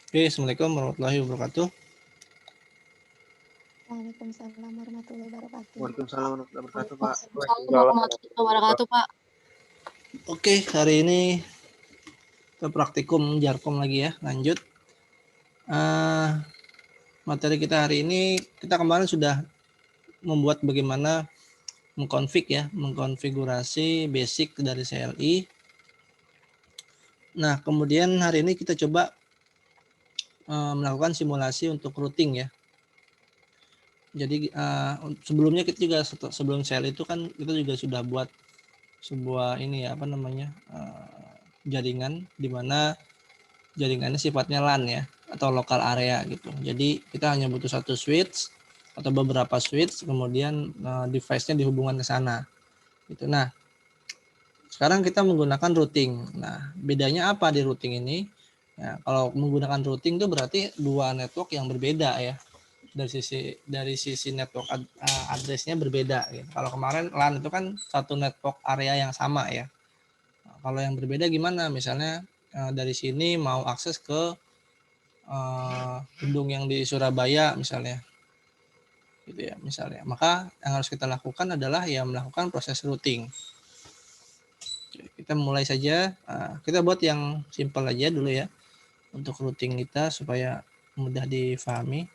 Oke, Assalamualaikum warahmatullahi wabarakatuh. Waalaikumsalam warahmatullahi wabarakatuh. Waalaikumsalam warahmatullahi wabarakatuh, Pak. Waalaikumsalam warahmatullahi wabarakatuh, Pak. Oke, hari ini kita praktikum Jarkom lagi ya, lanjut. Materi kita hari ini, kita kemarin sudah membuat bagaimana mengkonfigurasi basic dari CLI. Nah, kemudian hari ini kita coba melakukan simulasi untuk routing ya. Jadi sebelumnya kita juga sebelum CLI itu kan kita juga sudah buat sebuah ini ya, jaringan di mana jaringannya sifatnya LAN ya, atau local area gitu. Jadi kita hanya butuh satu switch atau beberapa switch, kemudian device-nya dihubungkan ke sana gitu. Nah, sekarang kita menggunakan routing. Nah, bedanya apa di routing ini? Ya, kalau menggunakan routing itu berarti dua network yang berbeda ya. Dari sisi network address-nya berbeda gitu. Kalau kemarin LAN itu kan satu network area yang sama ya. Nah, kalau yang berbeda gimana? Misalnya dari sini mau akses ke gedung yang di Surabaya misalnya, gitu ya misalnya. Maka yang harus kita lakukan adalah ya melakukan proses routing. Oke, kita mulai saja. Kita buat yang simple aja dulu ya untuk routing kita supaya mudah difahami.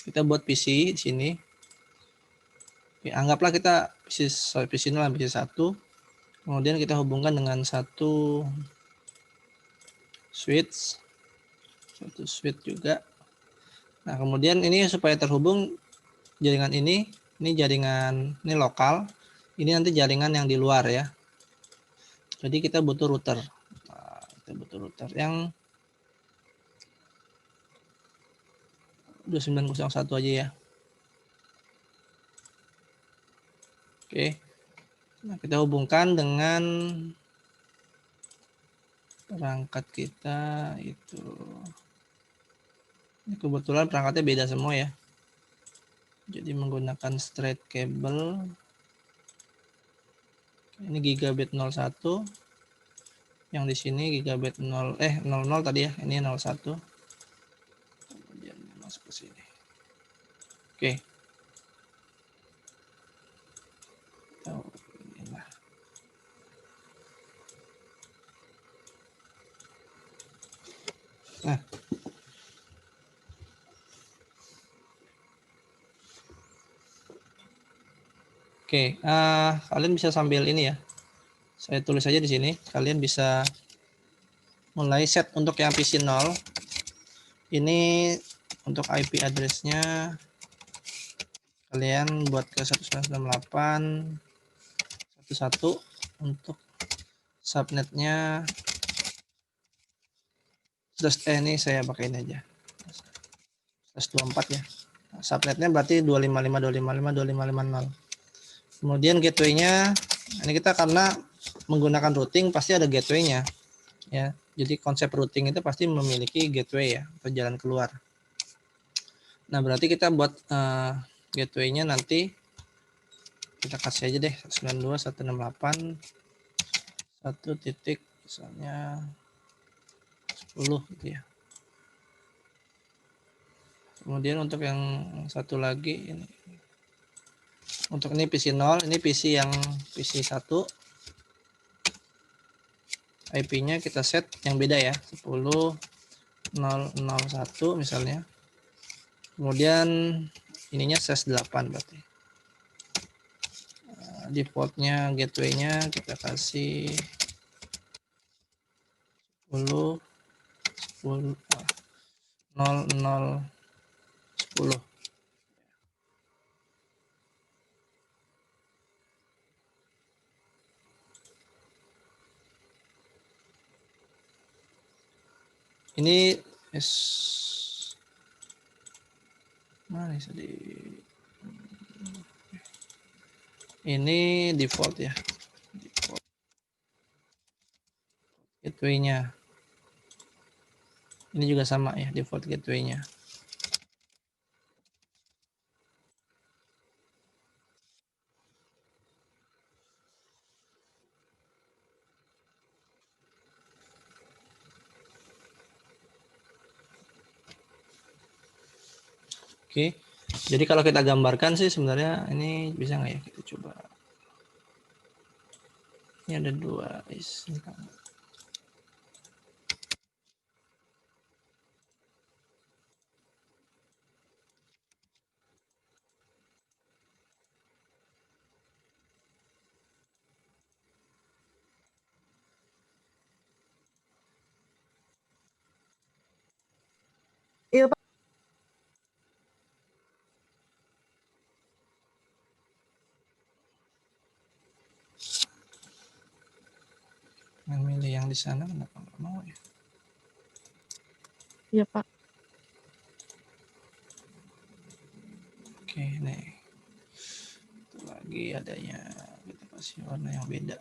Kita buat PC di sini. Oke, anggaplah kita PC 0 PC 1. Kemudian kita hubungkan dengan satu switch juga. Nah, kemudian ini supaya terhubung jaringan ini jaringan ini lokal, ini nanti jaringan yang di luar ya. Jadi kita butuh router. Nah, kita butuh router yang 2901 aja ya. Oke. Nah, kita hubungkan dengan perangkat kita itu. Ini kebetulan perangkatnya beda semua ya. Jadi menggunakan straight cable. Ini gigabit 01. Yang di sini gigabit 00 tadi ya. Ini 01. Kemudian masuk ke sini. Oke. Nah, oke, kalian bisa sambil ini ya. Saya tulis aja di sini. Kalian bisa mulai set untuk yang PC 0. Ini untuk IP address-nya kalian buat ke 192.168.1.1. Untuk subnetnya ini saya pakai ini aja 124 ya. Subnetnya berarti 255.255.255.0. Kemudian gateway-nya ini kita karena menggunakan routing pasti ada gateway-nya ya. Jadi konsep routing itu pasti memiliki gateway ya, atau jalan keluar. Nah, berarti kita buat gateway-nya nanti kita kasih aja deh 192.168.1 titik misalnya 10 gitu ya. Kemudian untuk yang satu lagi ini, untuk ini PC 0, ini PC yang PC 1, IP-nya kita set yang beda ya, 10.001 misalnya. Kemudian ininya ses 8 berarti. Defaultnya gateway-nya kita kasih 10 10 00 10. Ini mana tadi? Ini default ya. Default gateway-nya. Ini juga sama ya default gateway-nya. Oke. Jadi kalau kita gambarkan sih sebenarnya ini bisa nggak ya, kita coba. Ini ada 2 is. Iya, Pak. Yang milih yang di sana kenapa nggak mau ya? Iya, Pak. Oke, nih. Itu lagi adanya, kita kasih warna yang beda.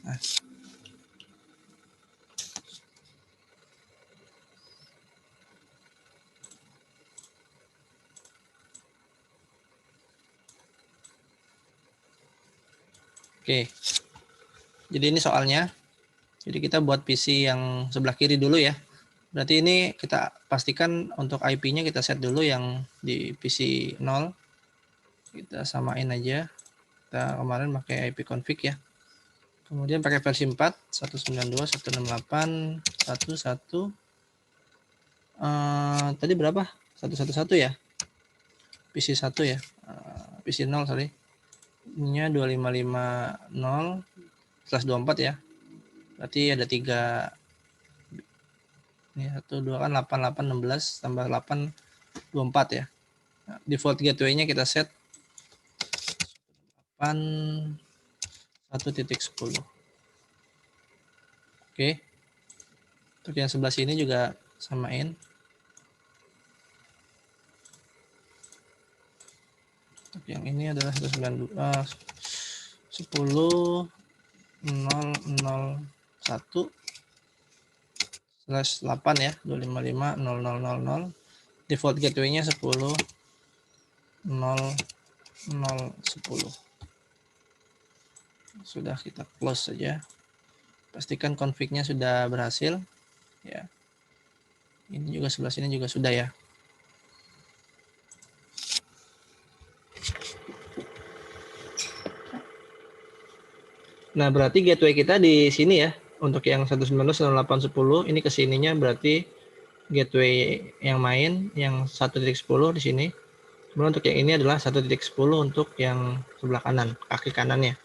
Nah. Oke. Jadi ini soalnya. Jadi kita buat PC yang sebelah kiri dulu ya. Berarti ini kita pastikan untuk IP-nya kita set dulu yang di PC 0. Kita samain aja. Kita kemarin pakai IP config ya. Kemudian pakai versi 4, 192.168, 11, tadi berapa? 111 ya? PC 1 ya? PC 0 sorry. Ininya 2550/24 ya. Berarti ada 3. Ini 1, 2 kan 8, 8, 16 tambah 8, 24 ya. Nah, default gateway-nya kita set 8, 1.10. Oke. Untuk yang sebelah sini juga samain. Untuk yang ini adalah 10.001/8 ya, 255.0.0.0. Default gateway-nya 10.0.0.10. Sudah, kita close saja. Pastikan config-nya sudah berhasil ya. Ini juga sebelah sini juga sudah ya. Nah, berarti gateway kita di sini ya. Untuk yang 192.168.10 ini kesininya berarti gateway yang main yang 1.10 di sini. Kemudian untuk yang ini adalah 1.10 untuk yang sebelah kanan, kaki kanannya.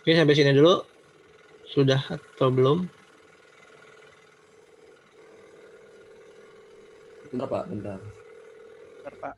Oke, sampai sini dulu. Sudah atau belum? Bentar Pak, bentar. Bentar, Pak.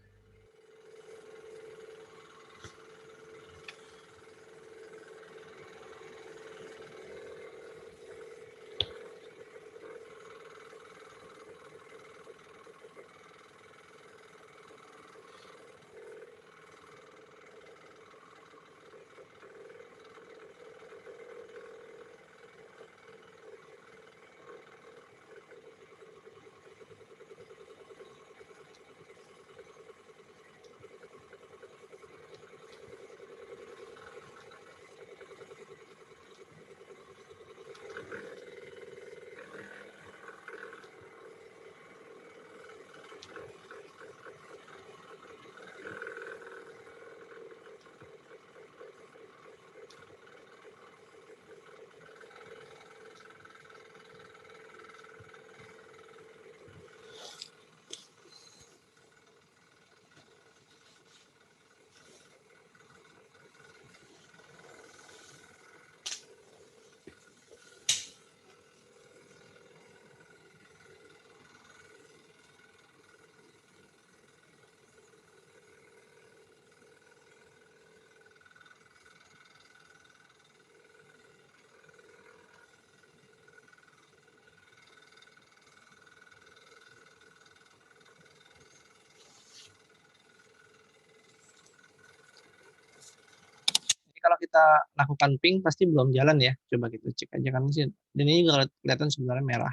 Kalau kita lakukan ping pasti belum jalan ya. Coba kita cek aja kan sih. Dan ini juga kelihatan sebenarnya merah.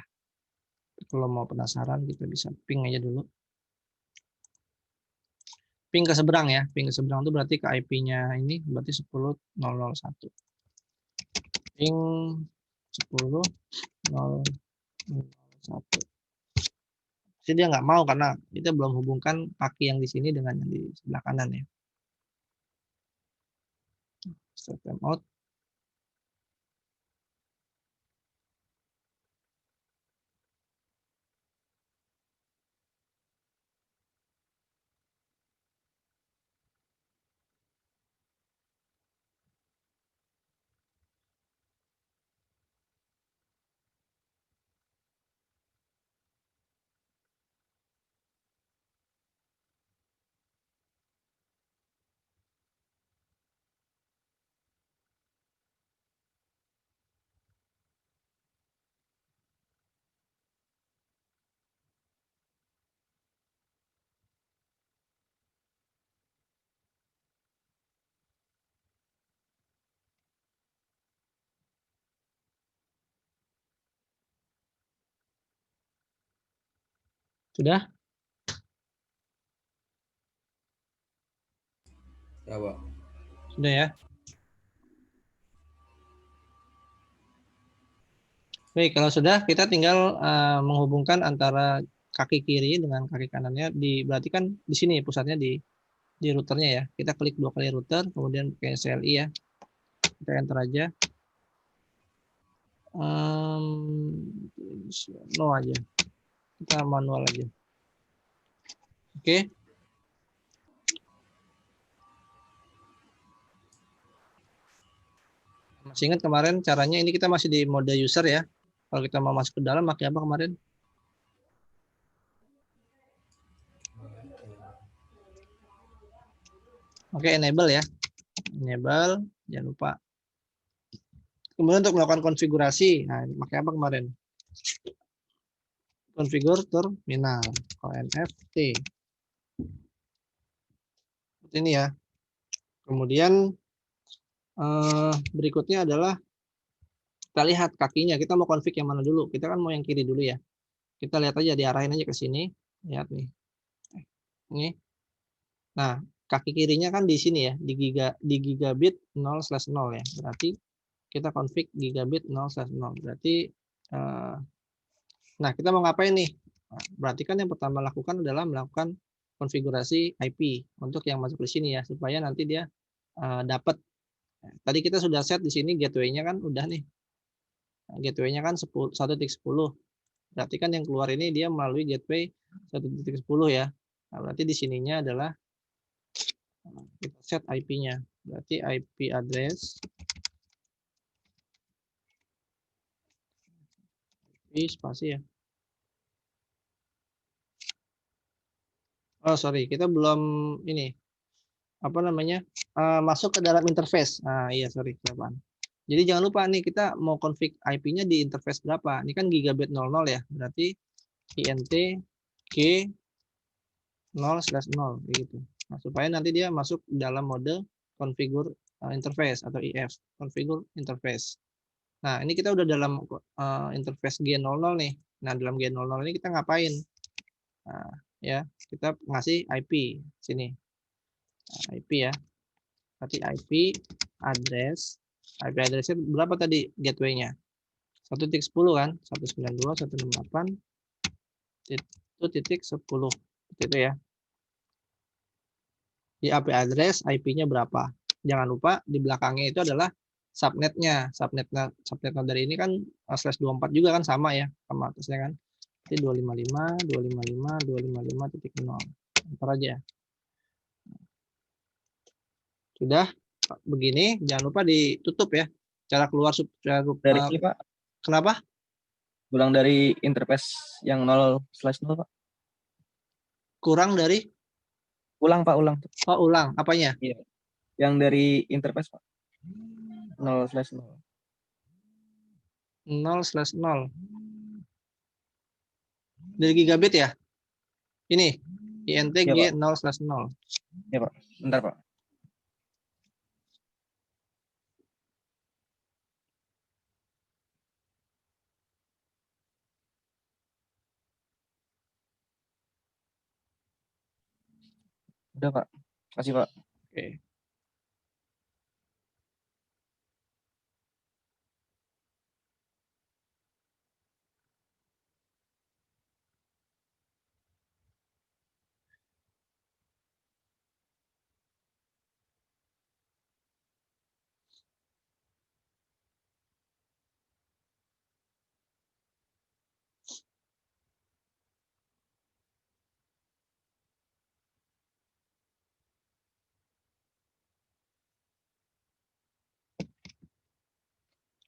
Kalau mau penasaran kita bisa ping aja dulu. ping ke seberang ya. Ping ke seberang itu berarti ke IP-nya ini berarti 10.001. Ping 10.001. Jadi dia nggak mau karena kita belum hubungkan kaki yang di sini dengan yang di sebelah kanan ya. Start time out. Sudah? Ya, Pak. Sudah ya. Baik, kalau sudah kita tinggal menghubungkan antara kaki kiri dengan kaki kanannya berarti kan di sini pusatnya di routernya ya. Kita klik 2 kali router, kemudian pakai CLI ya. Kita enter aja. No aja. Kita manual aja. Oke. Masih ingat kemarin caranya ini kita masih di mode user ya. Kalau kita mau masuk ke dalam pakai apa kemarin? Oke, enable ya. Enable, jangan lupa. Kemudian untuk melakukan konfigurasi, nah pakai apa kemarin? Konfigur terminal, ONFT. Seperti ini ya. Kemudian berikutnya adalah kita lihat kakinya. Kita mau config yang mana dulu? Kita kan mau yang kiri dulu ya. Kita lihat aja, diarahin aja ke sini. Lihat nih. Ini. Nah, kaki kirinya kan di sini ya, di gigabit 0/0 ya. Berarti kita config gigabit 0/0. Berarti nah, kita mau ngapain nih? Nah, berarti kan yang pertama lakukan adalah melakukan konfigurasi IP untuk yang masuk di sini ya, supaya nanti dia dapat. Tadi kita sudah set di sini gateway-nya kan udah nih. Gateway-nya kan 1.10. Berarti kan yang keluar ini dia melalui gateway 1.10 ya. Nah, berarti di sininya adalah kita set IP-nya. Berarti IP address IP spasi ya. Oh, sorry, kita belum ini apa namanya? Masuk ke dalam interface. Nah, iya sorry, kelewatan. Jadi jangan lupa nih kita mau config IP-nya di interface berapa. Ini kan gigabit 00 ya. Berarti int g 0/0 gitu. Nah, supaya nanti dia masuk dalam mode configure interface atau IF, configure interface. Nah, ini kita udah dalam interface G00 nih. Nah, dalam G00 ini kita ngapain? Nah, ya, kita ngasih IP sini. Nah, IP ya. Berarti IP address-nya berapa tadi gateway-nya? 1.10 kan? 192.168.1.10. Itu ya. Di IP address IP-nya berapa. Jangan lupa di belakangnya itu adalah subnetnya. Subnet dari ini kan /24 juga kan sama ya sama atasnya kan. Jadi 255.255.255.0. Entar aja. Sudah begini, jangan lupa ditutup ya. Cara keluar Dari ini, Pak. Kenapa? Ulang dari interface yang 0/0, Pak. Kurang dari? Ulang, Pak, ulang. Oh, ulang. Apanya? Iya. Yang dari interface, Pak. 0/0. 0/0. Dari gigabit ya? Ini. INT Iya, Pak. G 0/0. Iya, Pak. Bentar, Pak. Udah, Pak. Kasih, Pak. Oke.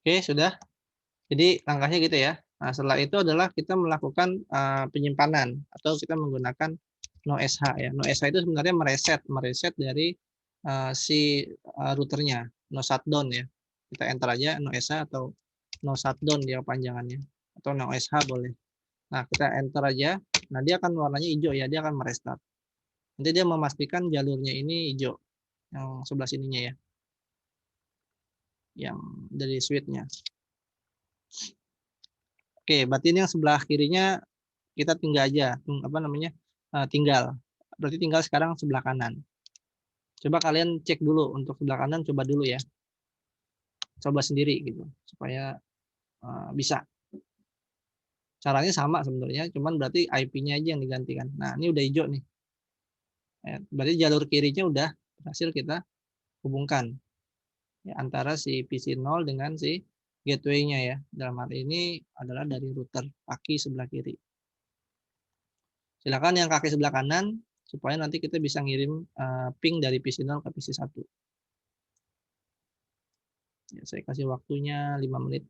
Oke, sudah. Jadi langkahnya gitu ya. Nah, setelah itu adalah kita melakukan penyimpanan atau kita menggunakan NoSH ya. NoSH itu sebenarnya mereset dari si routernya, no shutdown ya. Kita enter aja NoSH atau no shutdown dia panjangannya atau NoSH boleh. Nah, kita enter aja. Nah, dia akan warnanya hijau ya, dia akan merestart. Nanti dia memastikan jalurnya ini hijau yang sebelah sininya ya. Yang dari switch-nya. Oke, berarti ini yang sebelah kirinya kita tinggal aja, tinggal. Berarti tinggal sekarang sebelah kanan. Coba kalian cek dulu untuk sebelah kanan, coba dulu ya. Coba sendiri gitu, supaya bisa. Caranya sama sebenarnya, cuman berarti IP-nya aja yang digantikan. Nah, ini udah hijau nih. Berarti jalur kirinya udah berhasil kita hubungkan. Ya, antara si PC0 dengan si gateway-nya ya. Dalam hal ini adalah dari router kaki sebelah kiri. Silakan yang kaki sebelah kanan supaya nanti kita bisa ngirim ping dari PC0 ke PC1. Ya, saya kasih waktunya 5 menit.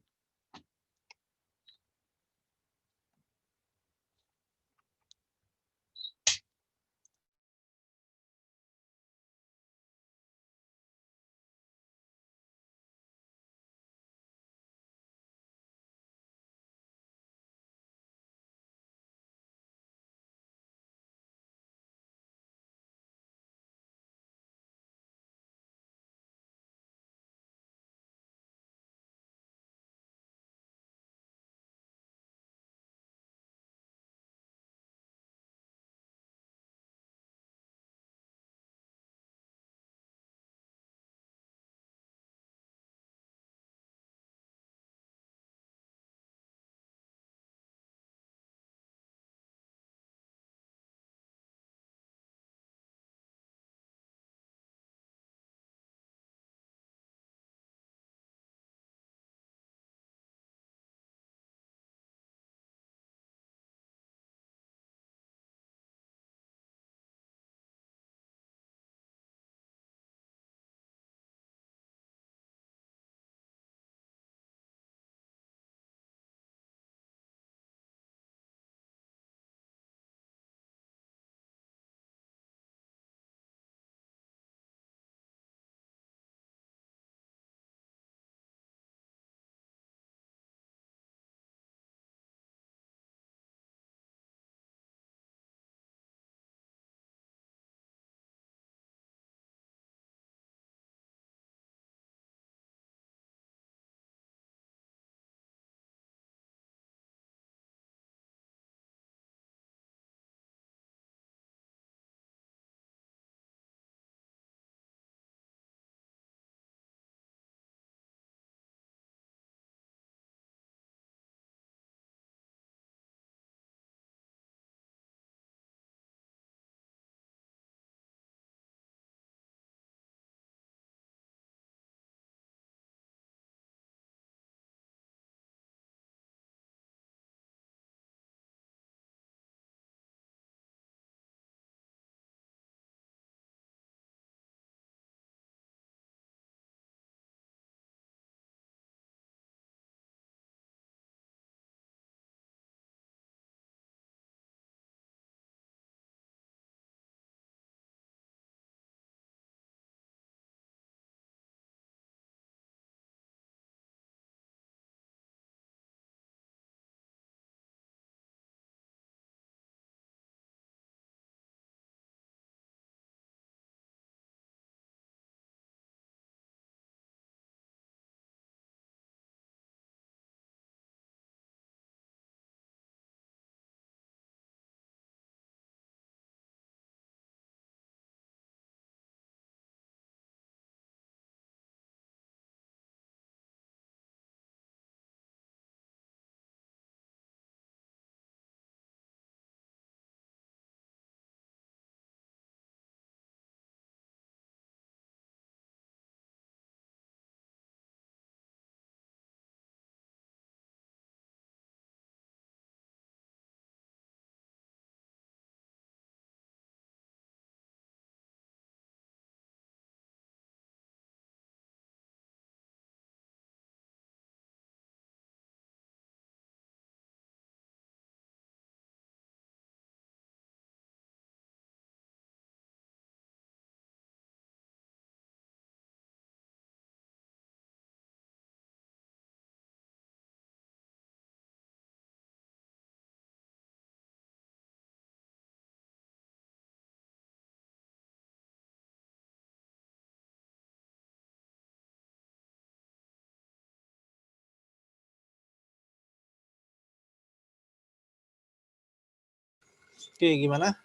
Oke, gimana?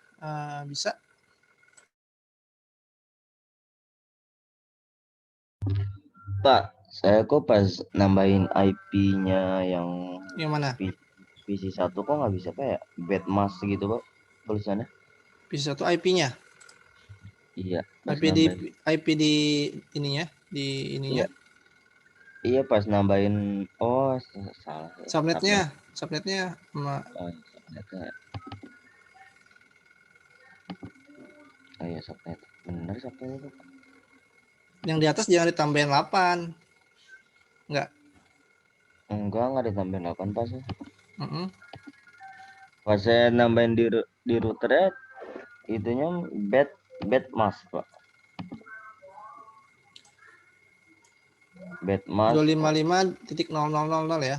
Bisa? Pak, saya kok pas nambahin IP-nya yang Yang mana? PC1 kok nggak bisa kayak bedmask gitu, Pak, tulisannya? Bisa satu IP-nya. Iya, pas IP di nambahin. IP di ininya, di ininya. Iya, pas nambahin. Oh, salah. Subnetnya, Subnet. subnetnya sama Oh, subnetnya. Oh iya, subnet. Bener subnet itu. yang di atas jangan ditambahin 8. Enggak. Enggak ditambahin 8 pas. Mm-mm. Pas saya nambahin di routernya, itunya bedmask, Pak. Bedmask. 255.000 ya.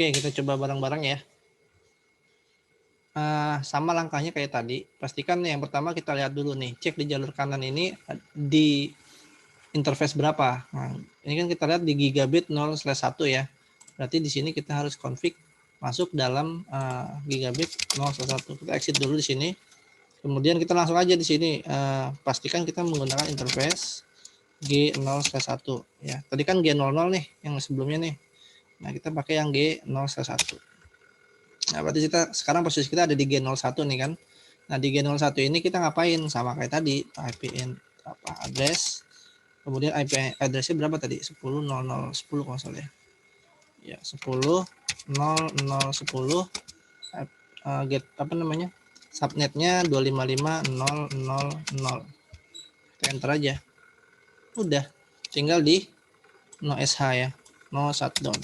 Oke, kita coba bareng-bareng ya. Sama langkahnya kayak tadi. Pastikan yang pertama kita lihat dulu nih, cek di jalur kanan ini di interface berapa. Nah, ini kan kita lihat di gigabit 0/1 ya. Berarti di sini kita harus config masuk dalam gigabit 0/1. Kita exit dulu di sini. Kemudian kita langsung aja di sini pastikan kita menggunakan interface G0/1 ya. Tadi kan G00 nih yang sebelumnya nih. Nah, kita pakai yang G0/1. Nah, berarti kita sekarang posisi kita ada di G01 nih kan. Nah, di G01 ini kita ngapain? Sama kayak tadi, IP address. Kemudian IP address-nya berapa tadi? 10.00.10 kalau salah ya. Ya, 10.00.10 get apa namanya? Subnetnya 255.000. Kita enter aja. Udah, tinggal di no SH ya. No shutdown.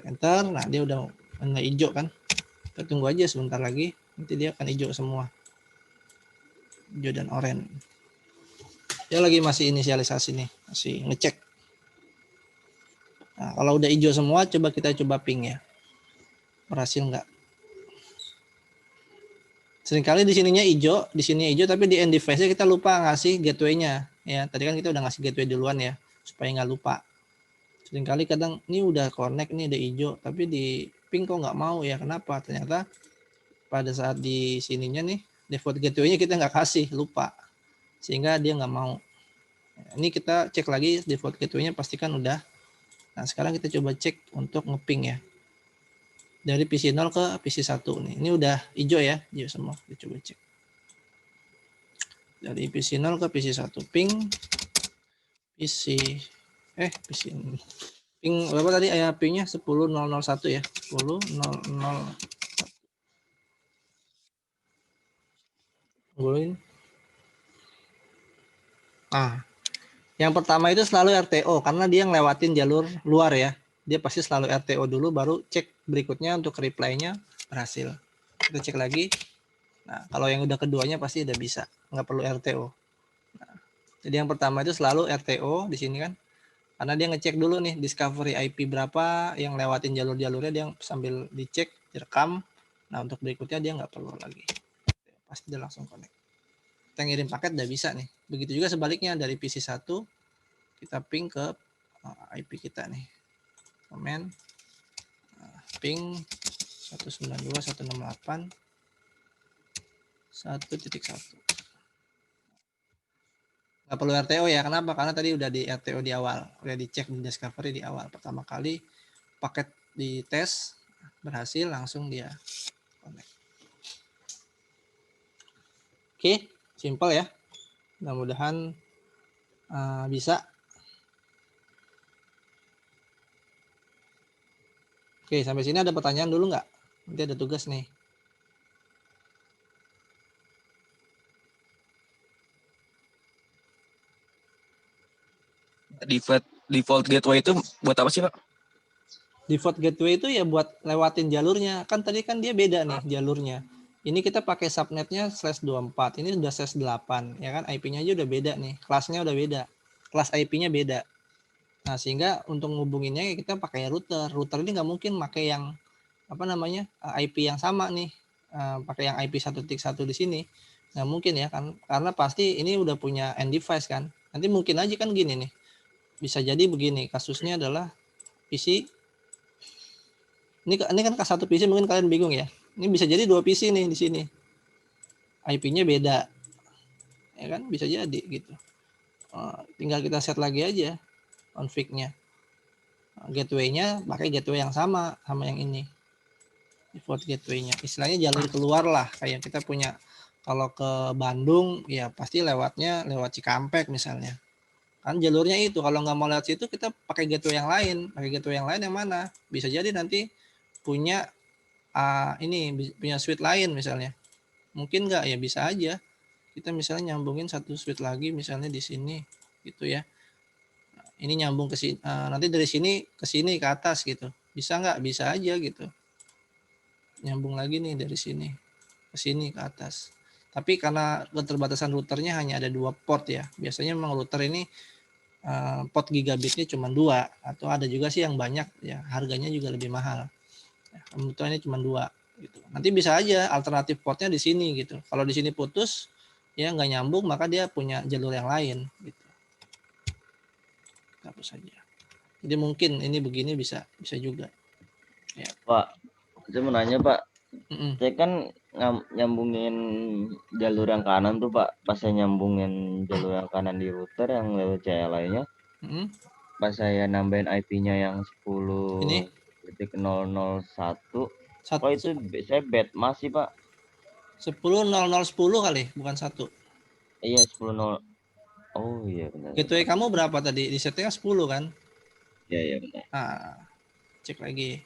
Enter, nah dia udah warna hijau kan. Kita tunggu aja sebentar lagi, nanti dia akan hijau semua, hijau dan oranye. Dia lagi masih inisialisasi nih, masih ngecek. Nah, kalau udah hijau semua, kita coba ping ya, berhasil nggak? Seringkali di sininya hijau, di sini hijau, tapi di end device-nya kita lupa ngasih gateway-nya. Ya, tadi kan kita udah ngasih gateway duluan ya, supaya nggak lupa. Seringkali kadang ini udah connect nih, udah hijau, tapi di ping kok nggak mau ya? Kenapa? Ternyata pada saat di sininya nih, default gateway-nya kita nggak kasih, lupa. Sehingga dia nggak mau. Ini kita cek lagi default gateway-nya pastikan udah. Nah, sekarang kita coba cek untuk ngeping ya. Dari PC 0 ke PC 1 nih. Ini udah hijau ya, hijau semua. Kita coba cek. Dari PC 0 ke PC 1 ping PC ping berapa tadi pingnya 10.001 ya. 10.001. Tungguin. Nah, yang pertama itu selalu RTO karena dia ngelewatin jalur luar ya. Dia pasti selalu RTO dulu baru cek berikutnya untuk reply-nya berhasil. Kita cek lagi. Nah, kalau yang udah keduanya pasti udah bisa, nggak perlu RTO. Nah, jadi yang pertama itu selalu RTO di sini kan. Karena dia ngecek dulu nih discovery IP berapa yang lewatin jalur-jalurnya, dia sambil dicek, direkam. Nah, untuk berikutnya dia nggak perlu lagi. Pasti dia langsung connect. Kita ngirim paket udah bisa nih. Begitu juga sebaliknya dari PC 1 kita ping ke IP kita nih. Komen ping 192.168 1.1. Nggak perlu RTO ya, kenapa? Karena tadi udah di RTO di awal, udah dicek di discovery di awal. Pertama kali paket di tes berhasil, langsung dia connect. Oke, simple ya. Mudah-mudahan bisa. Oke, sampai sini ada pertanyaan dulu nggak? Nanti ada tugas nih. Default gateway itu buat apa sih, Pak? Default gateway itu ya buat lewatin jalurnya. Kan tadi kan dia beda nih jalurnya. Ini kita pakai subnetnya /24. Ini udah /8. Ya kan IP-nya aja udah beda nih. Kelasnya udah beda. Kelas IP-nya beda. Nah, sehingga untuk ngubunginnya ya kita pakai router. Router ini nggak mungkin pakai yang apa namanya IP yang sama nih. Pakai yang IP 1.1 di sini. Nggak mungkin ya kan. Karena pasti ini udah punya end device kan. Nanti mungkin aja kan gini nih. Bisa jadi begini. Kasusnya adalah PC ini kan satu PC mungkin kalian bingung ya. Ini bisa jadi 2 PC nih di sini. IP-nya beda. Ya kan bisa jadi gitu. Tinggal kita set lagi aja config-nya. Gateway-nya pakai gateway yang sama yang ini. Default gateway-nya. Istilahnya jalur keluar lah kayak kita punya kalau ke Bandung ya pasti lewatnya lewat Cikampek misalnya. Kan jalurnya itu kalau nggak mau lewat situ kita pakai gateway yang lain. Pakai gateway yang lain yang mana? Bisa jadi nanti punya ini punya switch lain misalnya. Mungkin nggak ya bisa aja. Kita misalnya nyambungin satu switch lagi misalnya di sini gitu ya. Ini nyambung ke sini nanti dari sini ke atas gitu. Bisa nggak? Bisa aja gitu. Nyambung lagi nih dari sini ke sini ke atas. Tapi karena keterbatasan routernya hanya ada 2 port ya. Biasanya memang router ini port gigabitnya cuma 2 atau ada juga sih yang banyak ya. Harganya juga lebih mahal. Kebutuhannya cuma 2 gitu. Nanti bisa aja alternatif portnya di sini gitu. Kalau di sini putus ya nggak nyambung maka dia punya jalur yang lain gitu. Hapus saja. Jadi mungkin ini begini bisa juga. Ya. Pak, saya mau nanya Pak. Mm-mm. Saya kan nyambungin jalur yang kanan tuh Pak. Pas saya nyambungin jalur yang kanan di router yang lewat CLI-nya, Mm-mm. pas saya nambahin IP-nya yang Ini 10.001, kok itu 10.0010 saya bad masih Pak? kali, bukan 1. Iya 10.0. Oh iya benar. Gateway kamu berapa tadi? Di settingnya 10 kan? Iya iya benar. Cek lagi.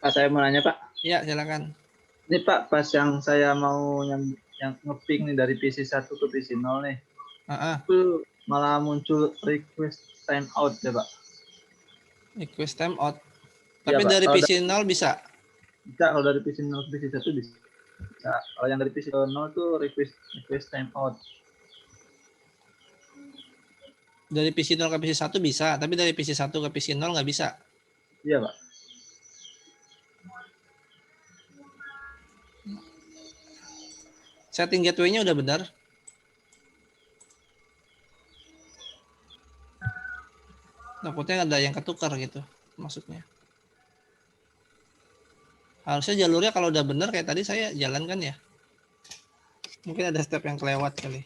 Pak, saya mau nanya Pak. Ya, silakan. Ini Pak, pas yang saya mau yang ngeping nih dari PC 1 ke PC 0 nih, itu malah muncul request timeout ya Pak. Request timeout. Iya, Tapi Pak. dari Kalau PC 0 bisa. Bisa, kalau dari PC 0 ke PC 1 bisa. Kalau yang dari PC 0 itu request timeout. Dari PC 0 ke PC 1 bisa, tapi dari PC 1 ke PC 0 nggak bisa. Iya Pak. Setting gateway-nya udah benar. Takutnya ada yang ketukar gitu maksudnya. Harusnya jalurnya kalau udah benar kayak tadi saya jalankan ya. Mungkin ada step yang kelewat kali.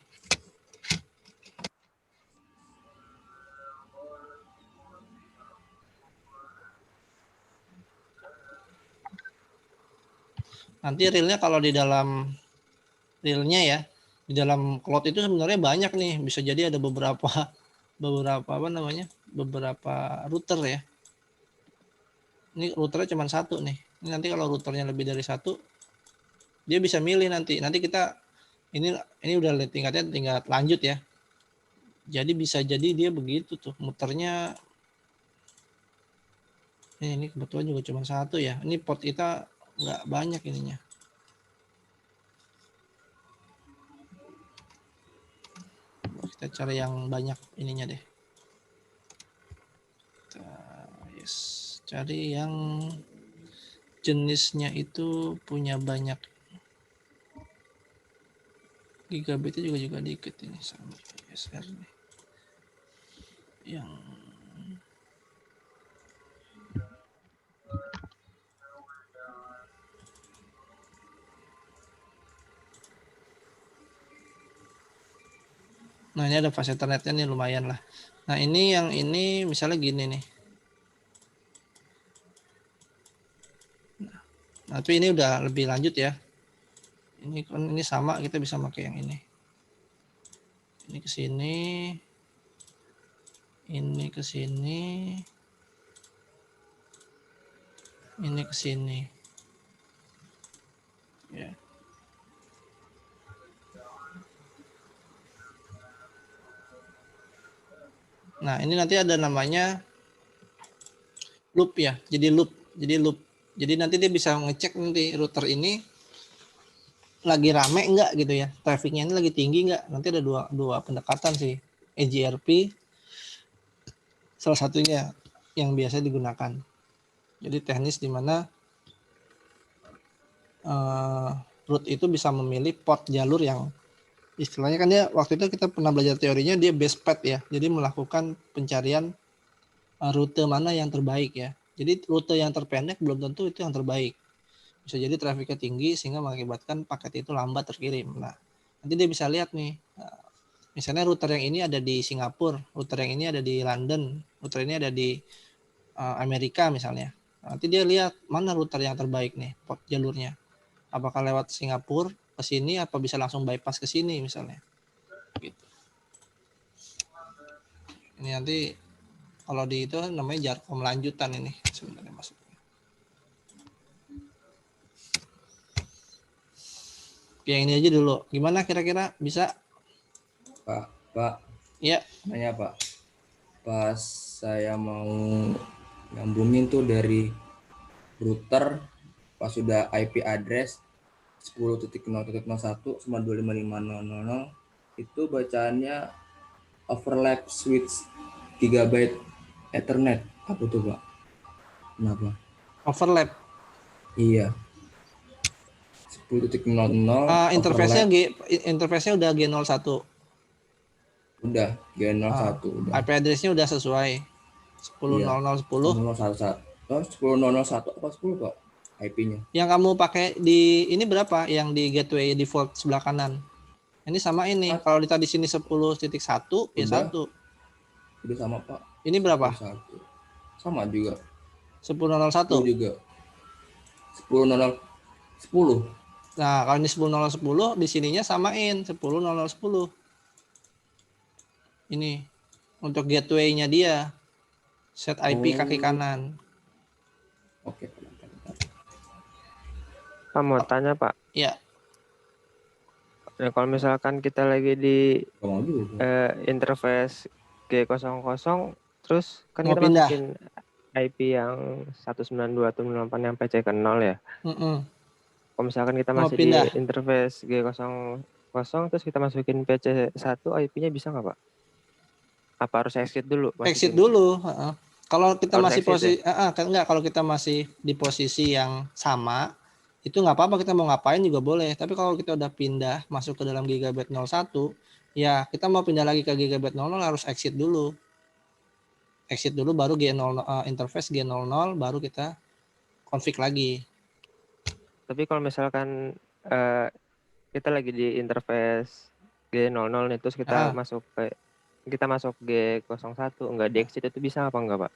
Nanti realnya kalau di dalam realnya ya, di dalam cloud itu sebenarnya banyak nih. Bisa jadi ada beberapa apa namanya? Beberapa router ya. Ini routernya cuma 1 nih. Ini nanti kalau routernya lebih dari 1 dia bisa milih nanti. Nanti kita ini udah tingkatnya tingkat lanjut ya. Jadi bisa jadi dia begitu tuh muternya. Ini kebetulan juga cuma 1 ya. Ini port kita nggak banyak ininya. Kita cari yang banyak ininya deh. Yes. Cari yang jenisnya itu punya banyak gigabitnya juga dikit ini sama SR nih. Yang nah ini ada fast internetnya nih lumayan lah. Nah ini yang ini misalnya gini nih. Nah tapi ini udah lebih lanjut ya. Ini sama kita bisa pakai yang ini. Ini ke sini. Ini ke sini. Ini ke sini. Ya. Nah, ini nanti ada namanya loop ya. Jadi loop. Jadi nanti dia bisa ngecek nanti router ini lagi rame enggak gitu ya. Trafficnya ini lagi tinggi enggak. Nanti ada dua pendekatan sih. EGRP salah satunya yang biasa digunakan. Jadi teknis di mana root itu bisa memilih port jalur yang istilahnya kan dia waktu itu kita pernah belajar teorinya dia base path ya. Jadi melakukan pencarian rute mana yang terbaik ya. Jadi rute yang terpendek belum tentu itu yang terbaik. Bisa jadi trafiknya tinggi sehingga mengakibatkan paket itu lambat terkirim. Nah, nanti dia bisa lihat nih, misalnya router yang ini ada di Singapura, router yang ini ada di London, router ini ada di Amerika misalnya. Nanti dia lihat mana router yang terbaik nih, port jalurnya. Apakah lewat Singapura ke sini, apa bisa langsung bypass ke sini misalnya. Gitu. Ini nanti kalau di itu namanya Jarkom lanjutan ini sebenarnya maksudnya. Oke, yang ini aja dulu. Gimana kira-kira bisa? Pak. Iya. Nanya Pak. Pas saya mau nyambungin tuh dari router, pas sudah IP address 10.0.01 sama 255.000 itu bacaannya overlap switch GB Ethernet. Apa tuh Pak? Kenapa? Overlap. Iya. 10.00 interface-nya udah G01. Udah G01 udah. IP address-nya udah sesuai. 10.0010. 10.001 apa 10 Pak? IP-nya. Yang kamu pakai di ini berapa? Yang di gateway default sebelah kanan. Ini sama ini. Kalau di sini 10.1 ya 1. Udah sama Pak. Ini berapa? 1. Sama juga. 10.001 juga. 10.010. Nah, kalau ini 10.010 di sininya samain 10.010. Ini untuk gateway-nya dia. Set IP kaki kanan. Oke. Pak mau tanya Pak. Iya. Nah, kalau misalkan kita lagi di interface G00 terus kan mau kita pindah. masukin IP yang 192.168 yang PC ke 0 ya. Kalau misalkan kita masih di interface G00 terus kita masukin PC 1 IP-nya bisa nggak Pak? Apa harus exit dulu? Exit dulu. Kalau kita harus masih posisi enggak, kalau kita masih di posisi yang sama itu nggak apa-apa, kita mau ngapain juga boleh. Tapi kalau kita udah pindah masuk ke dalam Gigabit 01 ya kita mau pindah lagi ke Gigabit 00 harus exit dulu baru interface G00 baru kita config lagi. Tapi kalau misalkan kita lagi di interface G00 nih terus kita masuk G01 enggak di exit itu bisa apa enggak Pak?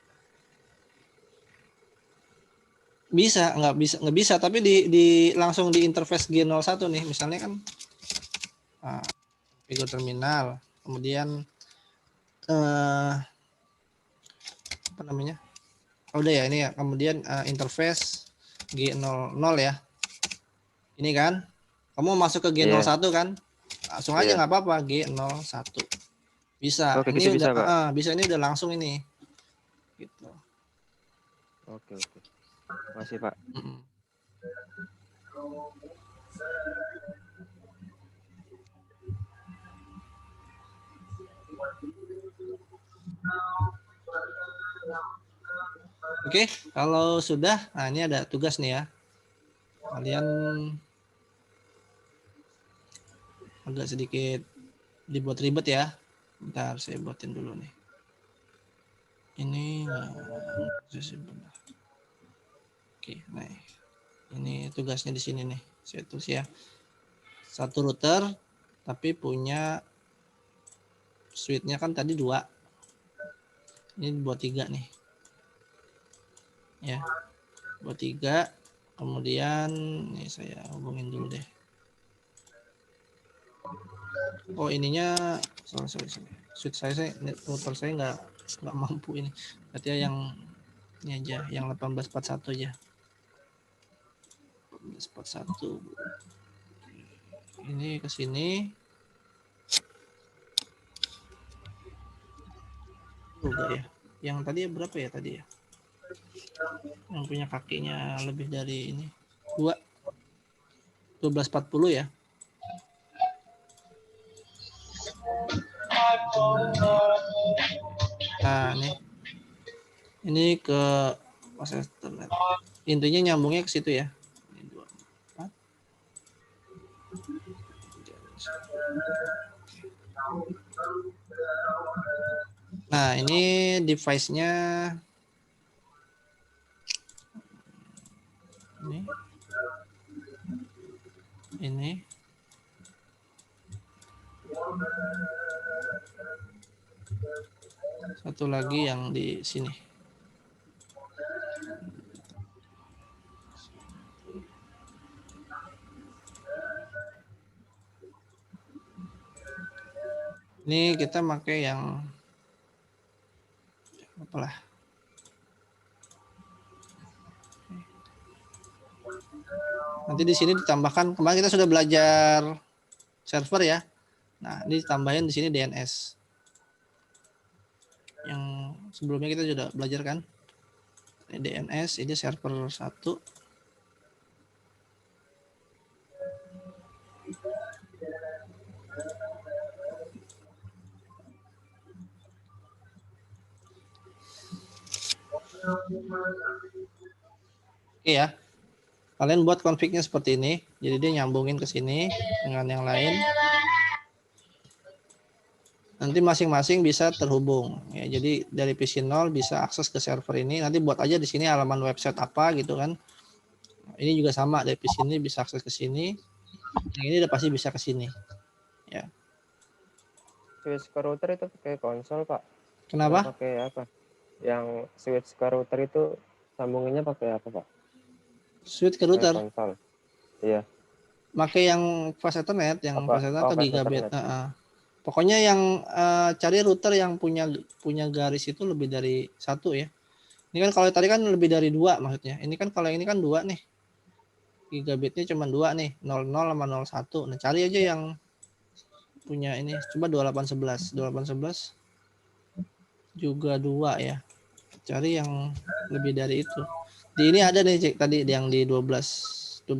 Bisa, nggak bisa, tapi di langsung di interface G01 nih, misalnya kan figur terminal, kemudian apa namanya? Udah ya ini ya, kemudian interface G00 ya. Ini kan, kamu masuk ke G01 kan? Langsung aja nggak apa-apa G01. Bisa. Ini gitu udah bisa, bisa, ini udah langsung ini. Gitu. Oke. Makasih Pak. Oke, kalau sudah, nah ini ada tugas nih ya. Kalian agak sedikit dibuat ribet ya. Bentar, saya buatin dulu nih. Ini oke, nah ini tugasnya di sini nih. Saya tulis ya. Satu router, tapi punya switch-nya kan tadi 2. Ini buat 3 nih. Ya, buat 3. Kemudian ini saya hubungin dulu deh. Oh ininya sorry. Switch saya router saya nggak mampu ini. Berarti yang ini aja, yang 1841 aja. 1841. Ini ke sini. juga ya. Yang tadi berapa ya tadi ya? Yang punya kakinya lebih dari ini. 1240 ya. Nah, nih. Ini ke proses Ethernet. Intinya nyambungnya ke situ ya. Ini 2, 4. Nah, ini device-nya ini. Satu lagi yang di sini. Ini kita pakai yang apalah. Nanti di sini ditambahkan, kemarin kita sudah belajar server ya. Nah, ini ditambahin di sini DNS. Yang sebelumnya kita sudah belajar kan. Ini DNS, ini server 1. Oke ya. Kalian buat config-nya seperti ini. Jadi dia nyambungin ke sini dengan yang lain. Nanti masing-masing bisa terhubung. Ya, jadi dari PC 0 bisa akses ke server ini. Nanti buat aja di sini halaman website apa gitu kan. Ini juga sama, dari PC ini bisa akses ke sini. Yang ini udah pasti bisa ke sini. Ya. Switch ke router itu pakai konsol, Pak. Kenapa? Pakai apa? Yang switch ke router itu sambunginnya pakai apa, Pak? Switch ke router. Konsol. Iya. Pakai yang fast Ethernet, yang fast Ethernet atau fast gigabit. Ethernet. Pokoknya yang cari router yang punya garis itu lebih dari 1 ya. Ini kan kalau tadi kan lebih dari 2 maksudnya. Ini kan kalau ini kan 2 nih. Gigabitnya cuma 2 nih, 00 sama 01. Nah, cari aja yang punya ini. Coba 2811. 2811 juga 2 ya. Cari yang lebih dari itu. Di ini ada nih cek tadi yang di 1240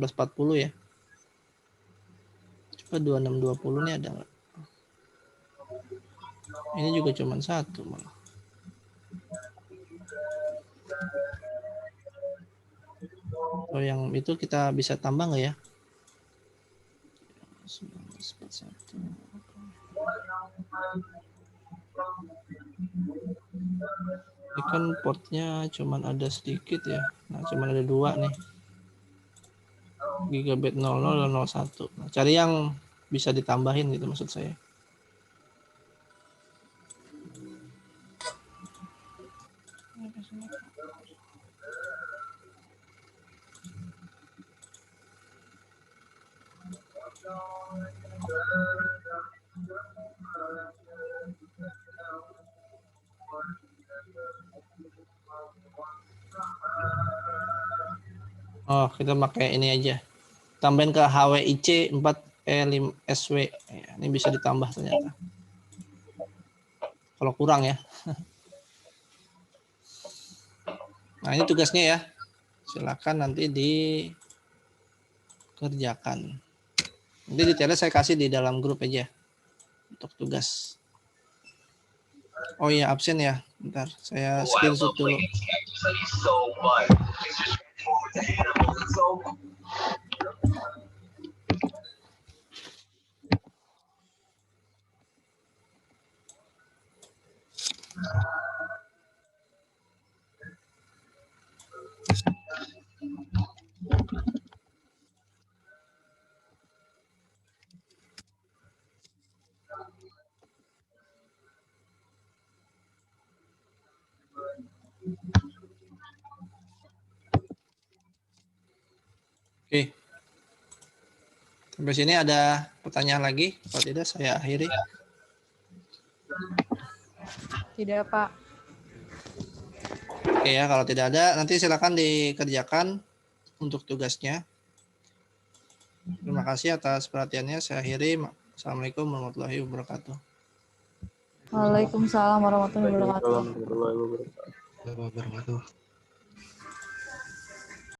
ya. Coba 2620 nih ada nggak? Ini juga cuma 1 malah. Oh, yang itu kita bisa tambah nggak ya? 1941. Ini kan portnya cuma ada sedikit ya. Nah, cuma ada 2 nih. Gigabit 00 dan 01. Nah, cari yang bisa ditambahin gitu maksud saya. Oh, kita pakai ini aja. Tambahin ke HWIC 4E5SW. Ya, ini bisa ditambah ternyata. Kalau kurang ya. Nah, ini tugasnya ya. Silakan nanti dikerjakan. Nanti detailnya saya kasih di dalam grup aja untuk tugas. Oh iya, absen ya. Bentar, saya screenshot dulu. Oke. Sampai sini ada pertanyaan lagi? Kalau tidak saya akhiri. Tidak, Pak. Oke ya, kalau tidak ada nanti silakan dikerjakan untuk tugasnya. Terima kasih atas perhatiannya. Saya akhiri. Assalamualaikum warahmatullahi wabarakatuh. Waalaikumsalam warahmatullahi wabarakatuh. Waalaikumsalam warahmatullahi wabarakatuh. Wabarakatuh.